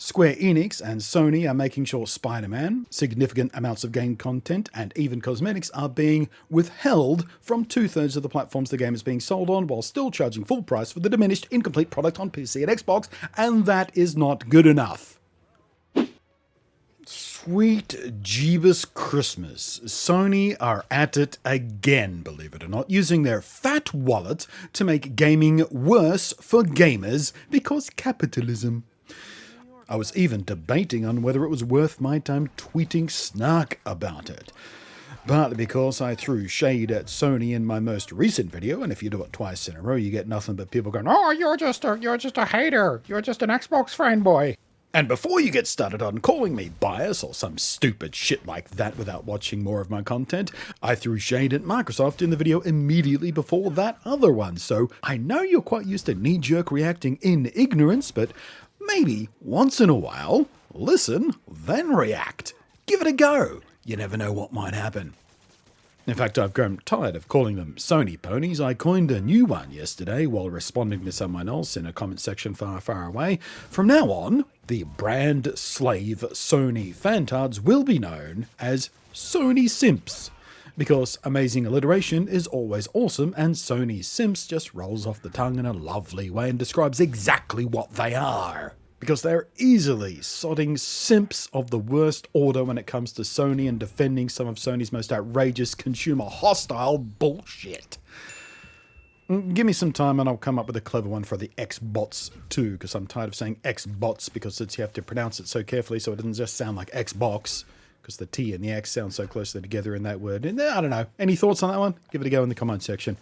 Square Enix and Sony are making sure Spider-Man, significant amounts of game content, and even cosmetics are being withheld from 2/3 of the platforms the game is being sold on, while still charging full price for the diminished, incomplete product on PC and Xbox, and that is not good enough. Sweet Jeebus Christmas. Sony are at it again, believe it or not, using their fat wallet to make gaming worse for gamers because capitalism. I was even debating on whether it was worth my time tweeting snark about it. Partly because I threw shade at Sony in my most recent video, and if you do it twice in a row, you get nothing but people going, "Oh, you're just a hater. You're just an Xbox fanboy." And before you get started on calling me biased or some stupid shit like that without watching more of my content, I threw shade at Microsoft in the video immediately before that other one. So I know you're quite used to knee-jerk reacting in ignorance, but maybe once in a while, listen, then react. Give it a go. You never know what might happen. In fact, I've grown tired of calling them Sony ponies. I coined a new one yesterday while responding to someone else in a comment section far, far away. From now on, the brand slave Sony fantards will be known as Sony Simps. Because amazing alliteration is always awesome, and Sony Simps just rolls off the tongue in a lovely way and describes exactly what they are. Because they're easily sodding simps of the worst order when it comes to Sony and defending some of Sony's most outrageous consumer hostile bullshit. Give me some time and I'll come up with a clever one for the Xbots too, because I'm tired of saying Xbots because you have to pronounce it so carefully so it doesn't just sound like Xbox, because the T and the X sound so closely together in that word. And I don't know. Any thoughts on that one? Give it a go in the comment section.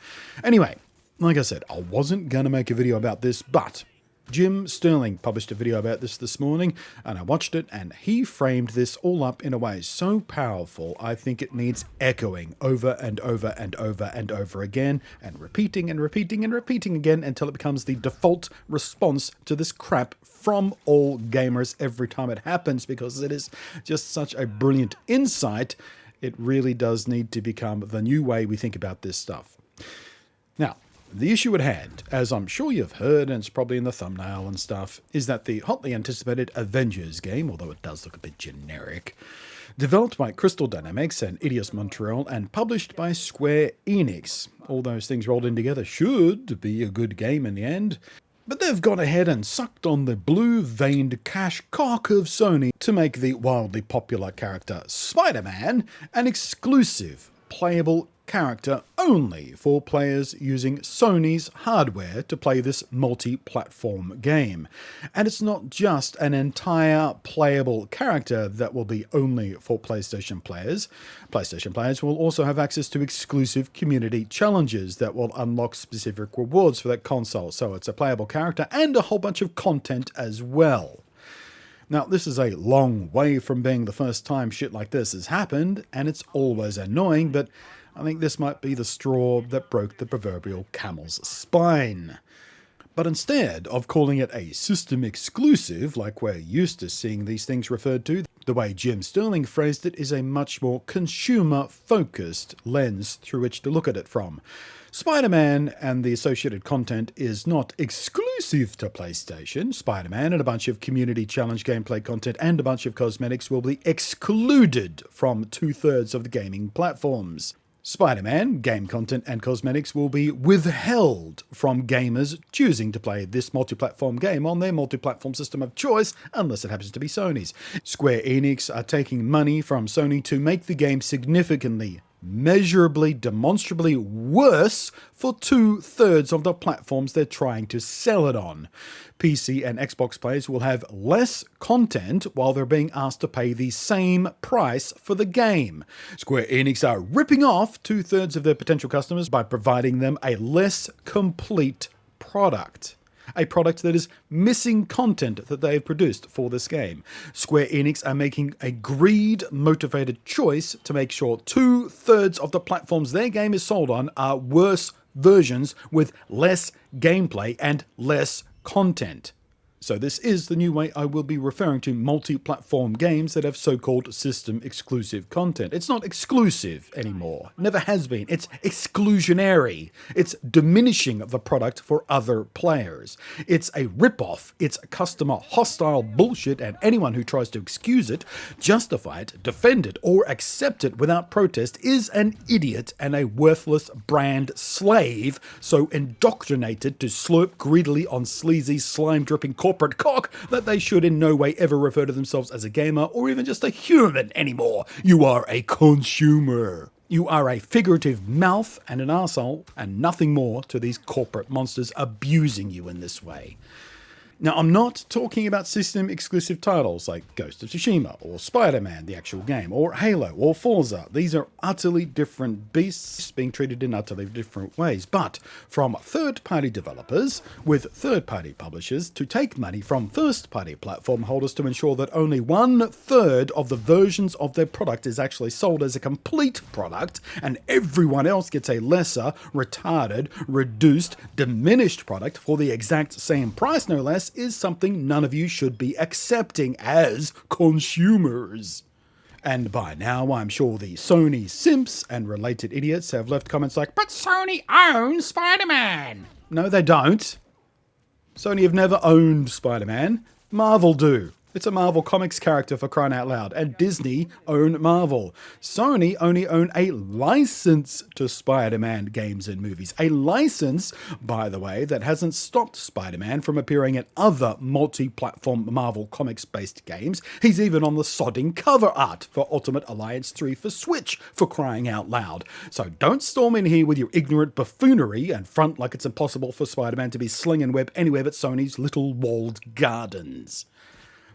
Anyway, like I said, I wasn't going to make a video about this, but Jim Sterling published a video about this morning, and I watched it, and he framed this all up in a way so powerful, I think it needs echoing over and over and over and over again, and repeating and repeating and repeating again until it becomes the default response to this crap from all gamers every time it happens, because it is just such a brilliant insight. It really does need to become the new way we think about this stuff. Now, the issue at hand, as I'm sure you've heard, and it's probably in the thumbnail and stuff, is that the hotly anticipated Avengers game, although it does look a bit generic, developed by Crystal Dynamics and Eidos Montreal and published by Square Enix, all those things rolled in together, should be a good game in the end. But they've gone ahead and sucked on the blue-veined cash cock of Sony to make the wildly popular character Spider-Man an exclusive playable character only for players using Sony's hardware to play this multi-platform game. And it's not just an entire playable character that will be only for PlayStation players. PlayStation players will also have access to exclusive community challenges that will unlock specific rewards for that console. So it's a playable character and a whole bunch of content as well. Now, this is a long way from being the first time shit like this has happened, and it's always annoying, but I think this might be the straw that broke the proverbial camel's spine. But instead of calling it a system exclusive, like we're used to seeing these things referred to, the way Jim Sterling phrased it is a much more consumer-focused lens through which to look at it from. Spider-Man and the associated content is not exclusive to PlayStation. Spider-Man and a bunch of community challenge gameplay content and a bunch of cosmetics will be excluded from 2/3 of the gaming platforms. Spider-Man, game content and cosmetics will be withheld from gamers choosing to play this multi-platform game on their multi-platform system of choice, unless it happens to be Sony's. Square Enix are taking money from Sony to make the game significantly, measurably, demonstrably worse for 2/3 of the platforms they're trying to sell it on. PC and Xbox players will have less content while they're being asked to pay the same price for the game. Square Enix are ripping off 2/3 of their potential customers by providing them a less complete product. A product that is missing content that they have produced for this game. Square Enix are making a greed-motivated choice to make sure 2/3 of the platforms their game is sold on are worse versions with less gameplay and less content. So this is the new way I will be referring to multi-platform games that have so-called system-exclusive content. It's not exclusive anymore. Never has been. It's exclusionary. It's diminishing the product for other players. It's a rip-off. It's customer hostile bullshit, and anyone who tries to excuse it, justify it, defend it, or accept it without protest is an idiot and a worthless brand slave, so indoctrinated to slurp greedily on sleazy, slime-dripping corporate cock that they should in no way ever refer to themselves as a gamer or even just a human anymore. You are a consumer. You are a figurative mouth and an arsehole and nothing more to these corporate monsters abusing you in this way. Now, I'm not talking about system-exclusive titles like Ghost of Tsushima, or Spiderman, the actual game, or Halo, or Forza. These are utterly different beasts being treated in utterly different ways. But from third-party developers with third-party publishers to take money from first-party platform holders to ensure that only 1/3 of the versions of their product is actually sold as a complete product, and everyone else gets a lesser, retarded, reduced, diminished product for the exact same price, no less, is something none of you should be accepting as consumers. And by now, I'm sure the Sony simps and related idiots have left comments like, "But Sony owns Spider-Man!" No, they don't. Sony have never owned Spider-Man. Marvel do. It's a Marvel Comics character, for crying out loud, and Disney own Marvel. Sony only own a license to Spider-Man games and movies. A license, by the way, that hasn't stopped Spider-Man from appearing in other multi-platform Marvel Comics-based games. He's even on the sodding cover art for Ultimate Alliance 3 for Switch, for crying out loud. So don't storm in here with your ignorant buffoonery and front like it's impossible for Spider-Man to be slinging web anywhere but Sony's little walled gardens.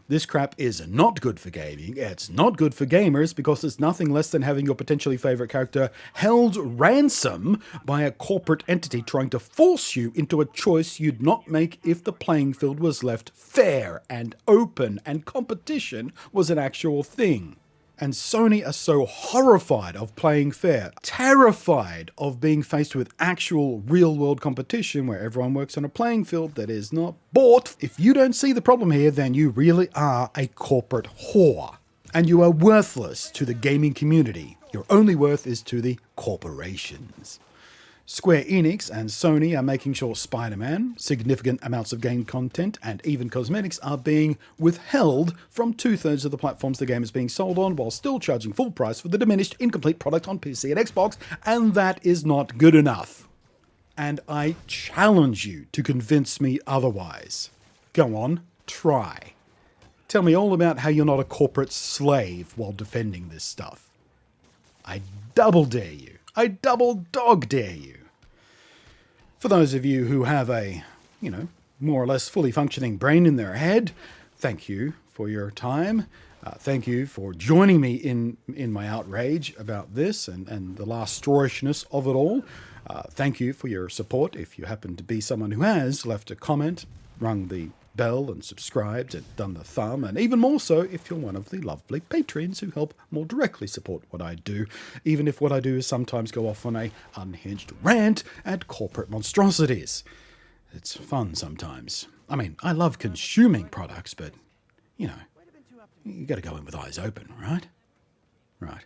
This crap is not good for gaming, it's not good for gamers, because it's nothing less than having your potentially favourite character held ransom by a corporate entity trying to force you into a choice you'd not make if the playing field was left fair and open and competition was an actual thing. And Sony are so horrified of playing fair, terrified of being faced with actual real-world competition where everyone works on a playing field that is not bought. If you don't see the problem here, then you really are a corporate whore. And you are worthless to the gaming community. Your only worth is to the corporations. Square Enix and Sony are making sure Spider-Man, significant amounts of game content, and even cosmetics are being withheld from 2/3 of the platforms the game is being sold on, while still charging full price for the diminished, incomplete product on PC and Xbox, and that is not good enough. And I challenge you to convince me otherwise. Go on, try. Tell me all about how you're not a corporate slave while defending this stuff. I double dare you. I double dog dare you. For those of you who have a, more or less fully functioning brain in their head, thank you for your time. Thank you for joining me in my outrage about this and the last strawishness of it all. Thank you for your support if you happen to be someone who has left a comment, rung the bell and subscribed and done the thumb, and even more so if you're one of the lovely patrons who help more directly support what I do, even if what I do is sometimes go off on a unhinged rant at corporate monstrosities. It's fun sometimes. I mean, I love consuming products, but, you gotta go in with eyes open, right? Right.